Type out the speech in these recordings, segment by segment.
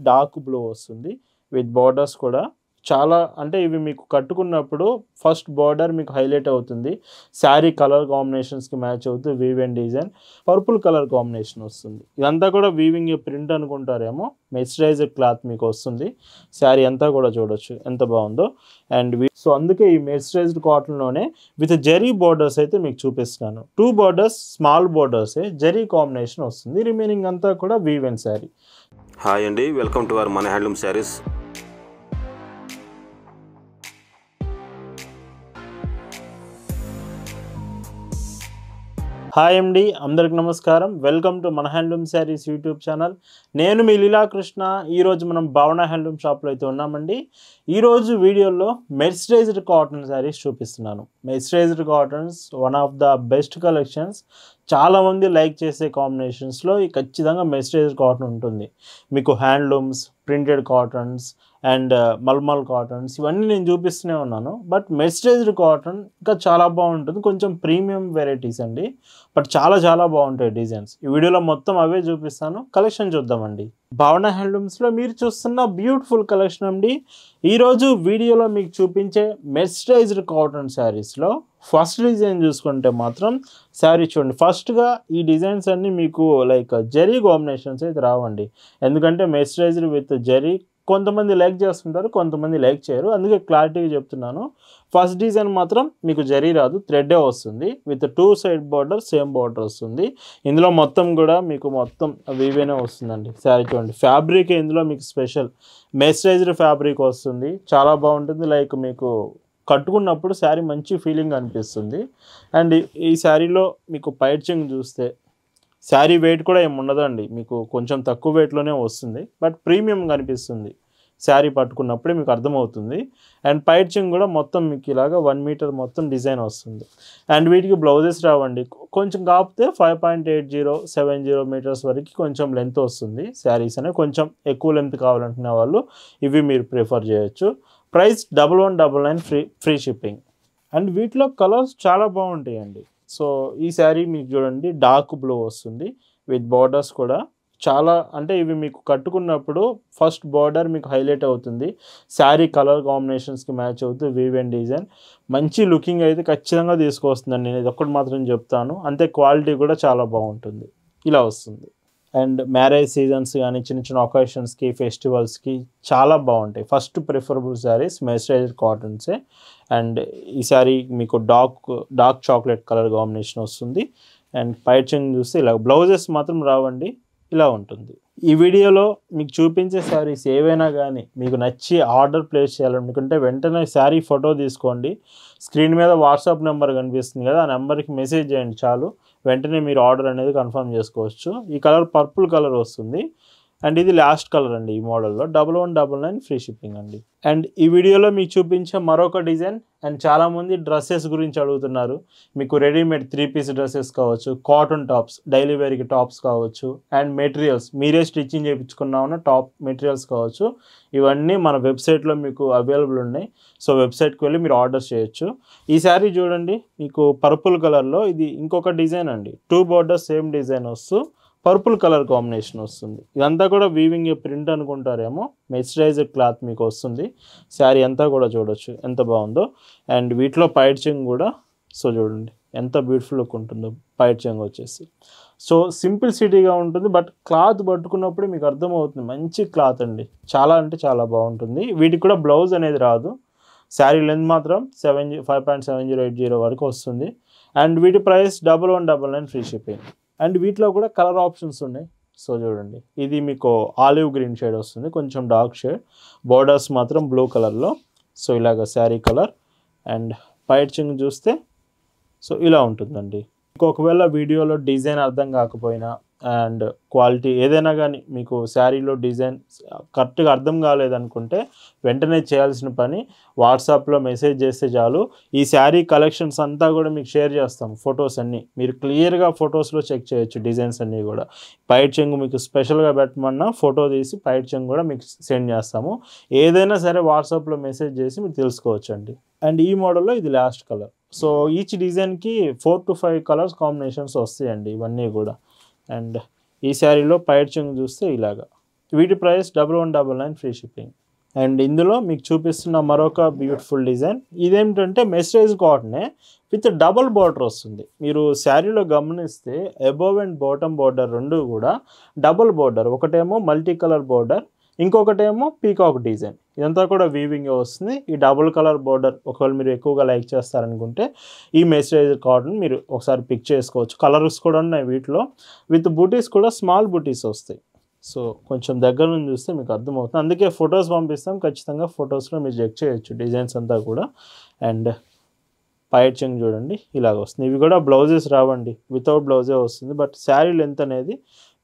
Dark blue వస్తుంది with borders కూడా చాలా అంటే ఇవి మీకు కట్టుకున్నప్పుడు ఫస్ట్ బార్డర్ మీకు హైలైట్ అవుతుంది. శారీ కలర్ కాంబినేషన్స్కి మ్యాచ్ అవుతూ weave and design purple colour combination వస్తుంది. ఇదంతా కూడా వీవింగ్ ప్రింట్ అనుకుంటారేమో, మెర్సరైజ్డ్ క్లాత్ మీకు వస్తుంది. శారీ అంతా కూడా చూడొచ్చు ఎంత బాగుందో. అండ్ సో అందుకే ఈ మెర్సరైజ్డ్ కాటన్లోనే విత్ జెరీ బార్డర్స్ అయితే మీకు చూపిస్తున్నాను. 2 బార్డర్స్ స్మాల్ బార్డర్సే జెరీ కాంబినేషన్ వస్తుంది. రిమైనింగ్ అంతా కూడా వీవ్ అండ్ శారీ. హాయ్ అండి, వెల్కమ్ టు అవర్ మన హ్యాండ్లూమ్ శారీస్. హాయ్ అండి, అందరికి నమస్కారం. వెల్కమ్ టు మన హ్యాండ్లూమ్ శారీస్ యూట్యూబ్ ఛానల్. నేను మీ లీలాకృష్ణ. ఈరోజు మనం భావన హ్యాండ్లూమ్ షాప్లో అయితే ఉన్నామండి. ఈరోజు వీడియోలో మెర్సరైజ్డ్ కాటన్ శారీస్ చూపిస్తున్నాను. Mercerised cottons one of the best collections. చాలామంది లైక్ చేసే కాంబినేషన్స్లో ఖచ్చితంగా మెర్సరైజ్డ్ కాటన్ ఉంటుంది. మీకు handlooms, printed cottons and mulmul cottons ఇవన్నీ నేను చూపిస్తూనే ఉన్నాను. బట్ మెర్సరైజ్డ్ కాటన్ ఇంకా చాలా బాగుంటుంది. కొంచెం ప్రీమియం వెరైటీస్ అండి, బట్ చాలా చాలా బాగుంటాయి డిజైన్స్. ఈ వీడియోలో మొత్తం అవే చూపిస్తాను. కలెక్షన్ చూద్దామండి. భావన హ్యాండ్లూమ్స్లో మీరు చూస్తున్న బ్యూటిఫుల్ కలెక్షన్ అండి. ఈరోజు వీడియోలో మీకు చూపించే మెర్సరైజ్డ్ కాటన్ శారీస్లో ఫస్ట్ డిజైన్ చూసుకుంటే మాత్రం శారీ చూడండి. ఫస్ట్గా ఈ డిజైన్స్ అన్నీ మీకు లైక్ జెరీ కాంబినేషన్స్ అయితే రావండి. ఎందుకంటే మెర్సరైజ్డ్ విత్ జెరీ కొంతమంది లైక్ చేస్తుంటారు, కొంతమంది లైక్ చేయరు. అందుకే క్లారిటీగా చెప్తున్నాను. ఫస్ట్ డిజైన్ మాత్రం మీకు జరీ రాదు, థ్రెడ్డే వస్తుంది. With 2 side border same border వస్తుంది. ఇందులో మొత్తం కూడా మీకు మొత్తం వీవేనే వస్తుందండి. శారీ చూడండి, ఫ్యాబ్రిక్ ఇందులో మీకు స్పెషల్ మెర్సరైజ్డ్ ఫ్యాబ్రిక్ వస్తుంది. చాలా బాగుంటుంది. లైక్ మీకు కట్టుకున్నప్పుడు శారీ మంచి ఫీలింగ్ అనిపిస్తుంది. అండ్ ఈ శారీలో మీకు పైచింగ్ చూస్తే శారీ వెయిట్ కూడా ఏమి ఉండదండి, మీకు కొంచెం తక్కువ వెయిట్లోనే వస్తుంది. బట్ ప్రీమియం కనిపిస్తుంది శారీ పట్టుకున్నప్పుడే మీకు అర్థమవుతుంది. అండ్ పైచింగ్ కూడా మొత్తం మీకు ఇలాగా 1 మీటర్ మొత్తం డిజైన్ వస్తుంది. అండ్ వీటికి బ్లౌజెస్ రావండి. కొంచెం కాకపోతే 5.8070 మీటర్స్ వరకు కొంచెం లెంత్ వస్తుంది. శారీస్ అనేవి కొంచెం ఎక్కువ లెంత్ కావాలనుకునే వాళ్ళు ఇవి మీరు ప్రిఫర్ చేయొచ్చు. Price 1199 free shipping. అండ్ వీటిలో కలర్స్ చాలా బాగుంటాయండి. సో ఈ శారీ మీకు చూడండి డార్క్ బ్లూ వస్తుంది విత్ బార్డర్స్ కూడా చాలా అంటే ఇవి మీకు కట్టుకున్నప్పుడు ఫస్ట్ బార్డర్ మీకు హైలైట్ అవుతుంది. శారీ కలర్ కాంబినేషన్స్కి మ్యాచ్ అవుతూ వీవ్ అండ్ డిజైన్ మంచి లుకింగ్ అయితే ఖచ్చితంగా తీసుకొస్తుందండి. నేను ఇది ఒక్కటి మాత్రం చెప్తాను. అంతే క్వాలిటీ కూడా చాలా బాగుంటుంది. ఇలా వస్తుంది. అండ్ మ్యారేజ్ సీజన్స్ కానీ చిన్న చిన్న ఒకేషన్స్కి, ఫెస్టివల్స్కి చాలా బాగుంటాయి. ఫస్ట్ ప్రిఫరబుల్ శారీస్ మెర్సరైజ్డ్ కాటన్సే. అండ్ ఈ శారీ మీకు డార్క్ చాక్లెట్ కలర్ కాంబినేషన్ వస్తుంది. అండ్ పైచింగ్ చూస్తే ఇలా బ్లౌజెస్ మాత్రం రావండి, ఇలా ఉంటుంది. ఈ వీడియోలో మీకు చూపించే శారీస్ ఏవైనా కానీ మీకు నచ్చి ఆర్డర్ ప్లేస్ చేయాలనుకుంటే వెంటనే శారీ ఫోటో తీసుకోండి. స్క్రీన్ మీద వాట్సాప్ నెంబర్ కనిపిస్తుంది కదా, ఆ నెంబర్కి మెసేజ్ చేయండి చాలు. వెంటనే మీరు ఆర్డర్ అనేది కన్ఫర్మ్ చేసుకోవచ్చు. ఈ కలర్ పర్పుల్ కలర్ వస్తుంది. అండ్ ఇది లాస్ట్ కలర్ అండి ఈ మోడల్లో. 1199 ఫ్రీ షిప్పింగ్ అండి. అండ్ ఈ వీడియోలో మీకు చూపించే మరొక డిజైన్. అండ్ చాలామంది డ్రెస్సెస్ గురించి అడుగుతున్నారు. మీకు రెడీమేడ్ 3 పీస్ డ్రెస్సెస్ కావచ్చు, కాటన్ టాప్స్, డైలీ వేర్కి టాప్స్ కావచ్చు, అండ్ మెటీరియల్స్ మీరే స్టిచ్చింగ్ చేయించుకున్నామన్న టాప్ మెటీరియల్స్ కావచ్చు. ఇవన్నీ మన వెబ్సైట్లో మీకు అవైలబుల్ ఉన్నాయి. సో వెబ్సైట్కి వెళ్ళి మీరు ఆర్డర్ చేయొచ్చు. ఈ శారీ చూడండి మీకు పర్పుల్ కలర్లో ఇది ఇంకొక డిజైన్ అండి. 2 బార్డర్స్ సేమ్ డిజైన్ వస్తూ పర్పుల్ కలర్ కాంబినేషన్ వస్తుంది. ఇదంతా కూడా వీవింగ్ ప్రింట్ అనుకుంటారేమో, మెర్సరైజ్డ్ క్లాత్ మీకు వస్తుంది. శారీ అంతా కూడా చూడొచ్చు ఎంత బాగుందో. అండ్ వీటిలో పైచింగ్ కూడా సో చూడండి ఎంత బ్యూటిఫుల్ లుక్ ఉంటుందో. పైచింగ్ వచ్చేసి సో సింప్లిసిటీగా ఉంటుంది. బట్ క్లాత్ పట్టుకున్నప్పుడు మీకు అర్థమవుతుంది మంచి క్లాత్ అండి. చాలా అంటే చాలా బాగుంటుంది. వీటికి కూడా బ్లౌజ్ అనేది రాదు. శారీ లెంత్ మాత్రం 5.7080 వరకు వస్తుంది. అండ్ వీటి ప్రైస్ 1199 ఫ్రీ షిప్పింగ్. అండ్ వీటిలో కూడా కలర్ ఆప్షన్స్ ఉన్నాయి. సో చూడండి ఇది మీకు ఆలివ్ గ్రీన్ షేడ్ వస్తుంది, కొంచెం డార్క్ షేడ్. బోర్డర్స్ మాత్రం బ్లూ కలర్లో. సో ఇలాగ శారీ కలర్. అండ్ పైచింగ్ చూస్తే సో ఇలా ఉంటుందండి. ఒకవేళ వీడియోలో డిజైన్ అర్థం కాకపోయినా అండ్ క్వాలిటీ ఏదైనా కానీ మీకు శారీలో డిజైన్ కరెక్ట్గా అర్థం కాలేదనుకుంటే వెంటనే చేయాల్సిన పని వాట్సాప్లో మెసేజ్ చేస్తే చాలు. ఈ శారీ కలెక్షన్స్ అంతా కూడా మీకు షేర్ చేస్తాం. ఫొటోస్ అన్నీ మీరు క్లియర్గా ఫొటోస్లో చెక్ చేయొచ్చు. డిజైన్స్ అన్నీ కూడా పైట్ చెంగు మీకు స్పెషల్గా పెట్టమన్నా ఫోటో తీసి పైట్ చెంగు కూడా మీకు సెండ్ చేస్తాము. ఏదైనా సరే వాట్సాప్లో మెసేజ్ చేసి మీరు తెలుసుకోవచ్చు అండి. అండ్ ఈ మోడల్లో ఇది లాస్ట్ కలర్. సో ఈచ్ డిజైన్కి 4 to 5 కలర్స్ కాంబినేషన్స్ వస్తాయండి ఇవన్నీ కూడా. అండ్ ఈ శారీలో పైట్ చెంగు చూస్తే ఇలాగా వీటి ప్రైస్ 1199 ఫ్రీ షిప్పింగ్. అండ్ ఇందులో మీకు చూపిస్తున్న మరొక బ్యూటిఫుల్ డిజైన్, ఇదేంటంటే మెస్రైజ్ కాటనే విత్ డబుల్ బార్డర్ వస్తుంది. మీరు శారీలో గమనిస్తే అబోవ్ అండ్ బాటమ్ బార్డర్ రెండు కూడా డబుల్ బార్డర్, ఒకటేమో మల్టీ కలర్ బార్డర్, ఇంకొకటేమో పీకాక్ డిజైన్. ఇదంతా కూడా వీవింగ్ వస్తుంది. ఈ డబుల్ కలర్ బార్డర్ ఒకవేళ మీరు ఎక్కువగా లైక్ చేస్తారనుకుంటే ఈ మెస్రైజ్ కాటన్ మీరు ఒకసారి పిక్ చేసుకోవచ్చు. కలర్స్ కూడా ఉన్నాయి వీటిలో, విత్ బూటీస్ కూడా స్మాల్ బూటీస్ వస్తాయి. సో కొంచెం దగ్గర నుంచి చూస్తే మీకు అర్థమవుతుంది. అందుకే ఫొటోస్ పంపిస్తాం, ఖచ్చితంగా ఫొటోస్లో మీరు చెక్ చేయొచ్చు డిజైన్స్ అంతా కూడా. అండ్ పైచింగ్ చూడండి ఇలాగ వస్తుంది. ఇవి కూడా బ్లౌజెస్ రావండి, వితౌట్ బ్లౌజే వస్తుంది. బట్ శారీ లెంత్ అనేది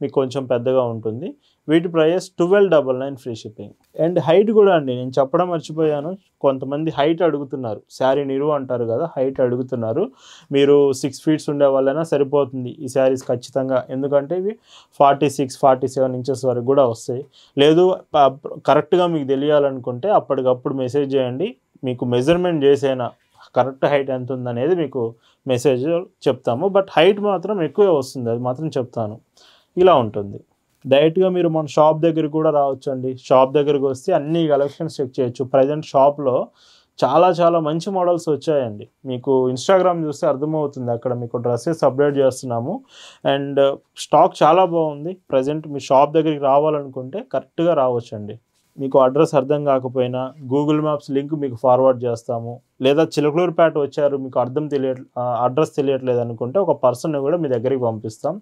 మీకు కొంచెం పెద్దగా ఉంటుంది. వీటి price 1299 free shipping. And height కూడా అండి, నేను చెప్పడం మర్చిపోయాను, కొంతమంది హైట్ అడుగుతున్నారు, శారీ నిలువ అంటారు కదా, హైట్ అడుగుతున్నారు. మీరు 6 ఫీట్స్ ఉండే వాళ్ళైనా సరిపోతుంది ఈ శారీస్ ఖచ్చితంగా, ఎందుకంటే ఇవి 46, 47 ఇంచెస్ వరకు కూడా వస్తాయి. లేదు కరెక్ట్గా మీకు తెలియాలనుకుంటే అప్పటికప్పుడు మెసేజ్ చేయండి, మీకు మెజర్మెంట్ చేసేనా కరెక్ట్ హైట్ ఎంత ఉందనేది మీకు మెసేజ్ చెప్తాము. బట్ హైట్ మాత్రం ఎక్కువే వస్తుంది, అది మాత్రం చెప్తాను. ఇలా ఉంటుంది. డైరెక్ట్గా మీరు మన షాప్ దగ్గరికి కూడా రావచ్చు అండి. షాప్ దగ్గరికి వస్తే అన్ని కలెక్షన్స్ చెక్ చేయొచ్చు. ప్రజెంట్ షాప్లో చాలా మంచి మోడల్స్ వచ్చాయండి. మీకు ఇన్స్టాగ్రామ్ చూస్తే అర్థమవుతుంది, అక్కడ మీకు డ్రెస్సెస్ అప్డేట్ చేస్తున్నాము. అండ్ స్టాక్ చాలా బాగుంది. ప్రజెంట్ మీ షాప్ దగ్గరికి రావాలనుకుంటే కరెక్ట్గా రావచ్చండి. మీకు అడ్రస్ అర్థం కాకపోయినా గూగుల్ మ్యాప్స్ లింక్ మీకు ఫార్వర్డ్ చేస్తాము. లేదా చిలకలూరుపేట వచ్చారు, మీకు అడ్రస్ తెలియట్లేదు అనుకుంటే ఒక పర్సన్ని కూడా మీ దగ్గరికి పంపిస్తాం.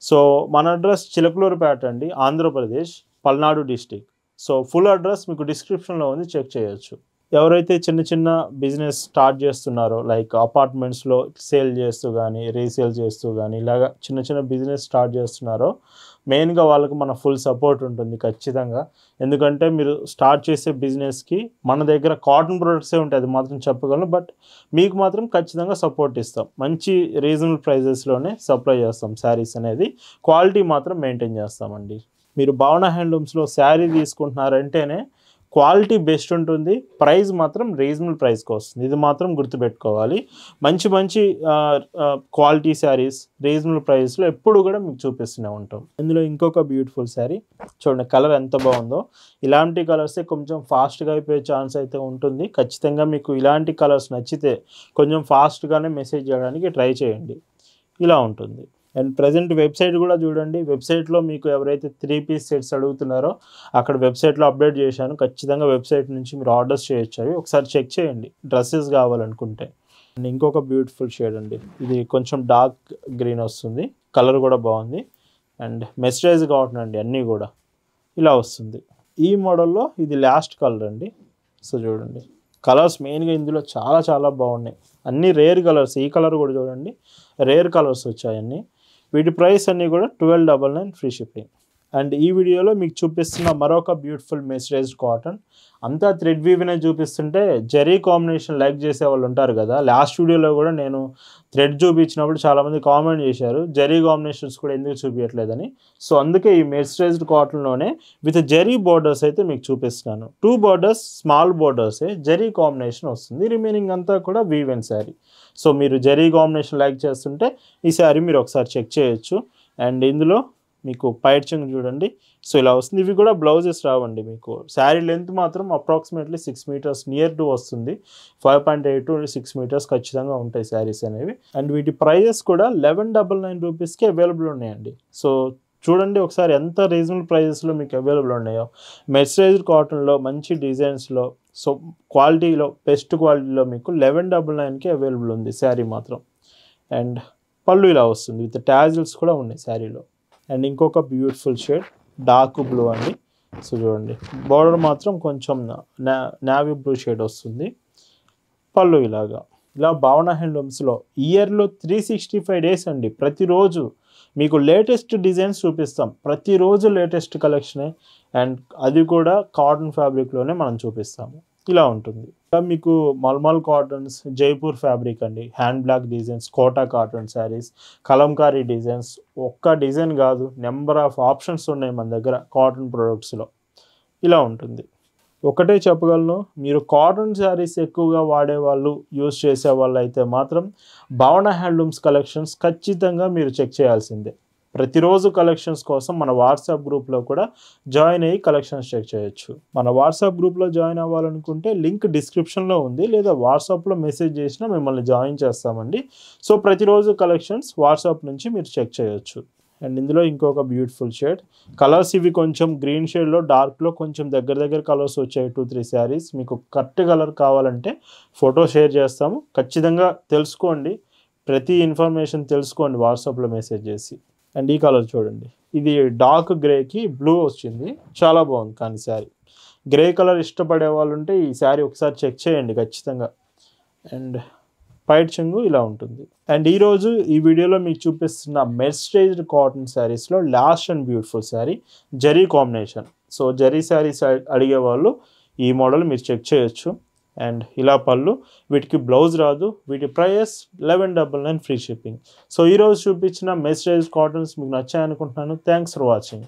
సో మన అడ్రస్ చిలకలూరుపేట అండి, Andhra Pradesh, Palnadu district. So full address మీకు డిస్క్రిప్షన్లో ఉంది, చెక్ చేయొచ్చు. ఎవరైతే చిన్న బిజినెస్ స్టార్ట్ చేస్తున్నారో, లైక్ అపార్ట్మెంట్స్లో సేల్ చేస్తూ కానీ రీసేల్ చేస్తూ కానీ ఇలాగా చిన్న బిజినెస్ స్టార్ట్ చేస్తున్నారో, మెయిన్గా వాళ్ళకు మన ఫుల్ సపోర్ట్ ఉంటుంది ఖచ్చితంగా. ఎందుకంటే మీరు స్టార్ట్ చేసే బిజినెస్కి మన దగ్గర కాటన్ ప్రొడక్ట్సే ఉంటాయి, అది మాత్రం చెప్పగలను. బట్ మీకు మాత్రం ఖచ్చితంగా సపోర్ట్ ఇస్తాం. మంచి రీజనబుల్ ప్రైజెస్లోనే సప్లై చేస్తాం శారీస్ అనేది. క్వాలిటీ మాత్రం మెయింటైన్ చేస్తామండి. మీరు భావన హ్యాండ్లూమ్స్లో శారీ తీసుకుంటున్నారంటేనే క్వాలిటీ బెస్ట్ ఉంటుంది, ప్రైస్ మాత్రం రీజనబుల్ ప్రైస్కి వస్తుంది. ఇది మాత్రం గుర్తుపెట్టుకోవాలి. మంచి క్వాలిటీ శారీస్ రీజనబుల్ ప్రైస్లో ఎప్పుడు కూడా మీకు చూపిస్తూనే ఉంటాం. ఇందులో ఇంకొక బ్యూటిఫుల్ శారీ చూడండి, కలర్ ఎంత బాగుందో. ఇలాంటి కలర్సే కొంచెం ఫాస్ట్గా అయిపోయే ఛాన్స్ అయితే ఉంటుంది. ఖచ్చితంగా మీకు ఇలాంటి కలర్స్ నచ్చితే కొంచెం ఫాస్ట్గానే మెసేజ్ చేయడానికి ట్రై చేయండి. ఇలా ఉంటుంది. అండ్ ప్రజెంట్ వెబ్సైట్ కూడా చూడండి. వెబ్సైట్లో మీకు ఎవరైతే 3 పీస్ సెట్స్ అడుగుతున్నారో అక్కడ వెబ్సైట్లో అప్డేట్ చేశాను. ఖచ్చితంగా వెబ్సైట్ నుంచి మీరు ఆర్డర్స్ చేయొచ్చు. అవి ఒకసారి చెక్ చేయండి డ్రెస్సెస్ కావాలనుకుంటే. అండ్ ఇంకొక బ్యూటిఫుల్ షేడ్ అండి, ఇది కొంచెం డార్క్ గ్రీన్ వస్తుంది, కలర్ కూడా బాగుంది. అండ్ మెస్రైజ్ కాటన్ అండి, అన్నీ కూడా ఇలా వస్తుంది. ఈ మోడల్లో ఇది లాస్ట్ కలర్ అండి. సో చూడండి కలర్స్ మెయిన్గా ఇందులో చాలా బాగున్నాయి, అన్నీ రేర్ కలర్స్. ఈ కలర్ కూడా చూడండి, రేర్ కలర్స్ వచ్చాయన్నీ. వీటి ప్రైస్ అన్నీ కూడా 1299 ఫ్రీ షిప్పింగ్. అండ్ ఈ వీడియోలో మీకు చూపిస్తున్న మరొక బ్యూటిఫుల్ మెస్రైజ్డ్ కాటన్, అంతా థ్రెడ్ వీవ్నే చూపిస్తుంటే జరీ కాంబినేషన్ లైక్ చేసే వాళ్ళు ఉంటారు కదా. లాస్ట్ వీడియోలో కూడా నేను థ్రెడ్ చూపించినప్పుడు చాలామంది కామెంట్ చేశారు జరీ కాంబినేషన్స్ కూడా ఎందుకు చూపించట్లేదని. సో అందుకే ఈ మెస్రైజ్డ్ కాటన్లోనే విత్ జరీ బోర్డర్స్ అయితే మీకు చూపిస్తున్నాను. 2 బోర్డర్స్ స్మాల్ బోర్డర్సే జరీ కాంబినేషన్ వస్తుంది, రిమైనింగ్ అంతా కూడా వీవెన్ శారీ. సో మీరు జరీ కాంబినేషన్ లైక్ చేస్తుంటే ఈ శారీ మీరు ఒకసారి చెక్ చేయొచ్చు. అండ్ ఇందులో మీకు పైచింగ్ చూడండి, సో ఇలా వస్తుంది. ఇవి కూడా బ్లౌజెస్ రావండి. మీకు శారీ లెంత్ మాత్రం అప్రాక్సిమేట్లీ 6 మీటర్స్ నియర్ టు వస్తుంది. 5.8 to 6 మీటర్స్ ఖచ్చితంగా ఉంటాయి శారీస్ అనేవి. అండ్ వీటి ప్రైజెస్ కూడా 1199 రూపీస్కి అవైలబుల్ ఉన్నాయండి. సో చూడండి ఒకసారి ఎంత రీజనబుల్ ప్రైజెస్లో మీకు అవైలబుల్ ఉన్నాయో. మెస్రైజ్డ్ కాటన్లో మంచి డిజైన్స్లో, సో క్వాలిటీలో బెస్ట్ క్వాలిటీలో మీకు 1199కి అవైలబుల్ ఉంది శారీ మాత్రం. అండ్ పళ్ళు ఇలా వస్తుంది, విత్ టాజిల్స్ కూడా ఉన్నాయి శారీలో. అండ్ ఇంకొక బ్యూటిఫుల్ షేడ్ డార్క్ బ్లూ అండి. సో చూడండి బార్డర్ మాత్రం కొంచెం నావీ బ్లూ షేడ్ వస్తుంది. పళ్ళు ఇలా భావన హ్యాండ్లూమ్స్లో ఇయర్లో 365 డేస్ అండి, ప్రతిరోజు మీకు లేటెస్ట్ డిజైన్స్ చూపిస్తాం. ప్రతిరోజు లేటెస్ట్ కలెక్షనే, అండ్ అది కూడా కాటన్ ఫ్యాబ్రిక్లోనే మనం చూపిస్తాము. ఇలా ఉంటుంది. మీకు మల్మల్ కాటన్స్, జైపూర్ ఫ్యాబ్రిక్ అండి, hand block designs, Kota cotton saris, Kalamkari designs. ఒక్క డిజైన్ కాదు, నెంబర్ ఆఫ్ ఆప్షన్స్ ఉన్నాయి మన దగ్గర కాటన్ ప్రొడక్ట్స్లో. ఇలా ఉంటుంది. ఒకటే చెప్పగలను, మీరు కాటన్ శారీస్ ఎక్కువగా వాడేవాళ్ళు, యూజ్ చేసే వాళ్ళు అయితే మాత్రం భావన హ్యాండ్లూమ్స్ కలెక్షన్స్ ఖచ్చితంగా మీరు చెక్ చేయాల్సిందే. ప్రతిరోజు కలెక్షన్స్ కోసం మన వాట్సాప్ గ్రూప్లో కూడా జాయిన్ అయ్యి కలెక్షన్స్ చెక్ చేయొచ్చు. మన వాట్సాప్ గ్రూప్లో జాయిన్ అవ్వాలనుకుంటే లింక్ డిస్క్రిప్షన్లో ఉంది, లేదా వాట్సాప్లో మెసేజ్ చేసినా మిమ్మల్ని జాయిన్ చేస్తామండి. సో ప్రతిరోజు కలెక్షన్స్ వాట్సాప్ నుంచి మీరు చెక్ చేయొచ్చు. అండ్ ఇందులో ఇంకొక బ్యూటిఫుల్ షేడ్ కలర్స్, ఇవి కొంచెం గ్రీన్ షేడ్లో డార్క్లో కొంచెం దగ్గర కలర్స్ వచ్చాయి. 2-3 శారీస్. మీకు కరెక్ట్ కలర్ కావాలంటే ఫోటో షేర్ చేస్తాము, ఖచ్చితంగా తెలుసుకోండి, ప్రతి ఇన్ఫర్మేషన్ తెలుసుకోండి వాట్సాప్లో మెసేజ్ చేసి. అండ్ ఈ కలర్ చూడండి, ఇది డార్క్ గ్రేకి బ్లూ వచ్చింది, చాలా బాగుంది. కానీ శారీ గ్రే కలర్ ఇష్టపడే వాళ్ళు ఉంటే ఈ శారీ ఒకసారి చెక్ చేయండి ఖచ్చితంగా. అండ్ పైట్ చెంగు ఇలా ఉంటుంది. అండ్ ఈరోజు ఈ వీడియోలో మీకు చూపిస్తున్న మెర్సరైజ్డ్ కాటన్ శారీస్లో last and beautiful sari zari combination. So zari saris అడిగే వాళ్ళు ఈ మోడల్ మీరు చెక్ చేయొచ్చు. అండ్ ఇలా పళ్ళు, వీటికి బ్లౌజ్ రాదు. వీటి ప్రైస్ 1199 ఫ్రీ షిప్పింగ్. సో ఈరోజు చూపించిన మెర్సరైజ్డ్ కాటన్స్ మీకు నచ్చాయనుకుంటున్నాను. Thanks for watching.